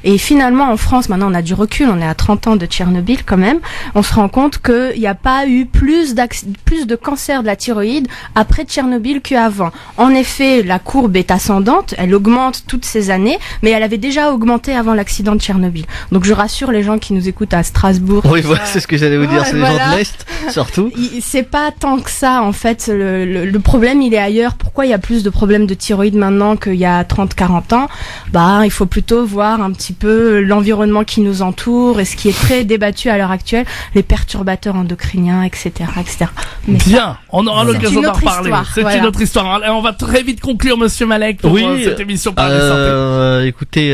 S4: Et finalement en France, maintenant on a du recul, on est à 30 ans de Tchernobyl quand même, on se rend compte qu'il n'y a pas eu plus de cancers de la thyroïde après Tchernobyl qu'avant. En effet, la courbe est ascendante, elle augmente toutes ces années, mais elle avait déjà augmenté avant l'accident de Tchernobyl. Donc je rassure les gens qui nous écoutent à Strasbourg.
S3: Oui, voilà, c'est ce que j'allais vous dire, c'est les gens de l'Est, surtout.
S4: C'est pas tant que ça, en fait. Le problème, il est ailleurs. Pourquoi il y a plus de problèmes de thyroïde maintenant qu'il y a 30-40 ans? il faut plutôt voir un petit peu l'environnement qui nous entoure et ce qui est très débattu à l'heure actuelle, les perturbateurs endocriniens, etc., etc. Mais
S2: bien, on aura l'occasion d'en reparler. C'est
S4: voilà.
S2: une autre histoire. Alors, on va très vite conclure, Monsieur Malek, pour cette émission Parler Santé.
S3: Écoutez,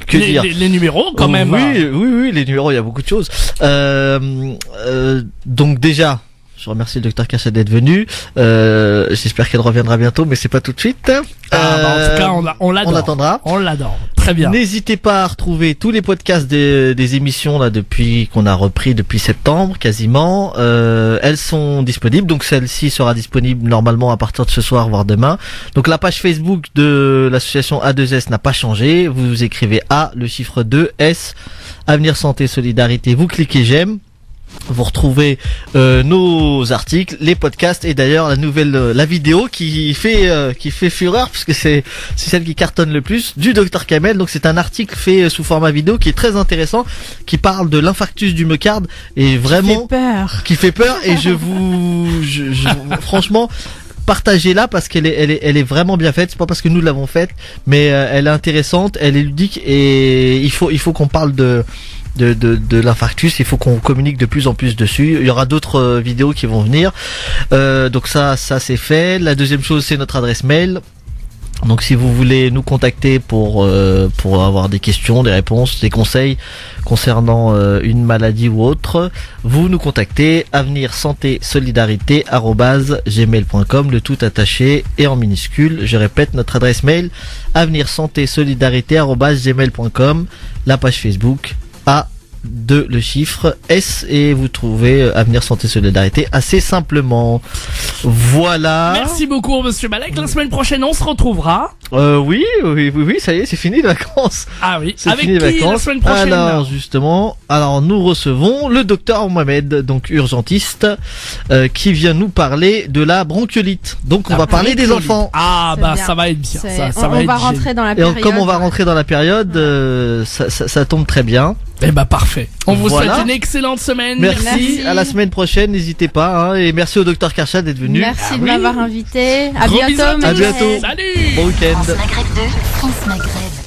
S3: que dire
S2: Les numéros, quand même.
S3: Oui, les numéros, il y a beaucoup de choses. Donc déjà, je remercie le docteur Karcha d'être venu. J'espère qu'elle reviendra bientôt, mais c'est pas tout de suite.
S2: En tout cas, on l'adore.
S3: On l'attendra.
S2: On l'adore. Très bien.
S3: N'hésitez pas à retrouver tous les podcasts des émissions là depuis qu'on a repris depuis septembre quasiment. Elles sont disponibles, donc celle-ci sera disponible normalement à partir de ce soir, voire demain. Donc la page Facebook de l'association A2S n'a pas changé. Vous écrivez A, le chiffre 2, S, Avenir Santé Solidarité. Vous cliquez j'aime. Vous retrouvez nos articles, les podcasts et d'ailleurs la vidéo qui fait fureur puisque c'est celle qui cartonne le plus du docteur Kamel. Donc c'est un article fait sous format vidéo qui est très intéressant, qui parle de l'infarctus du myocarde et vraiment qui fait peur et franchement partagez-la parce qu'elle est vraiment bien faite. C'est pas parce que nous l'avons faite, mais elle est intéressante, elle est ludique et il faut qu'on parle de l'infarctus, il faut qu'on communique de plus en plus dessus. Il y aura d'autres vidéos qui vont venir. Donc ça c'est fait. La deuxième chose, c'est notre adresse mail. Donc si vous voulez nous contacter pour avoir des questions, des réponses, des conseils concernant une maladie ou autre, vous nous contactez avenirsanté-solidarité@gmail.com, le tout attaché et en minuscule. Je répète notre adresse mail avenirsanté-solidarité@gmail.com, la page Facebook A2 le chiffre S et vous trouvez Avenir Santé Solidarité assez simplement. Voilà.
S2: Merci beaucoup Monsieur Malek. La semaine prochaine on se retrouvera.
S3: Oui, ça y est, c'est fini les vacances.
S2: Ah oui.
S3: C'est
S2: Avec
S3: fini
S2: qui
S3: les vacances.
S2: la semaine prochaine?
S3: Alors justement, nous recevons le docteur Mohamed, donc urgentiste, qui vient nous parler de la bronchiolite. Donc on va parler des enfants.
S2: Ah
S4: C'est
S2: bah
S4: bien.
S2: ça va être bien.
S4: On va rentrer dans la
S3: Et
S4: période.
S3: comme on va rentrer dans la période, ça tombe très bien.
S2: Eh bah parfait. On vous
S3: Voilà.
S2: souhaite une excellente semaine.
S3: Merci. À la semaine prochaine, n'hésitez pas. Et merci au docteur Karcha d'être venu.
S4: Merci de
S2: oui.
S4: m'avoir invité. À
S2: Gros
S4: bientôt.
S2: bisous à tous.
S3: À bientôt.
S2: Salut.
S3: Bon week-end.
S1: France Maghreb 2, France Maghreb.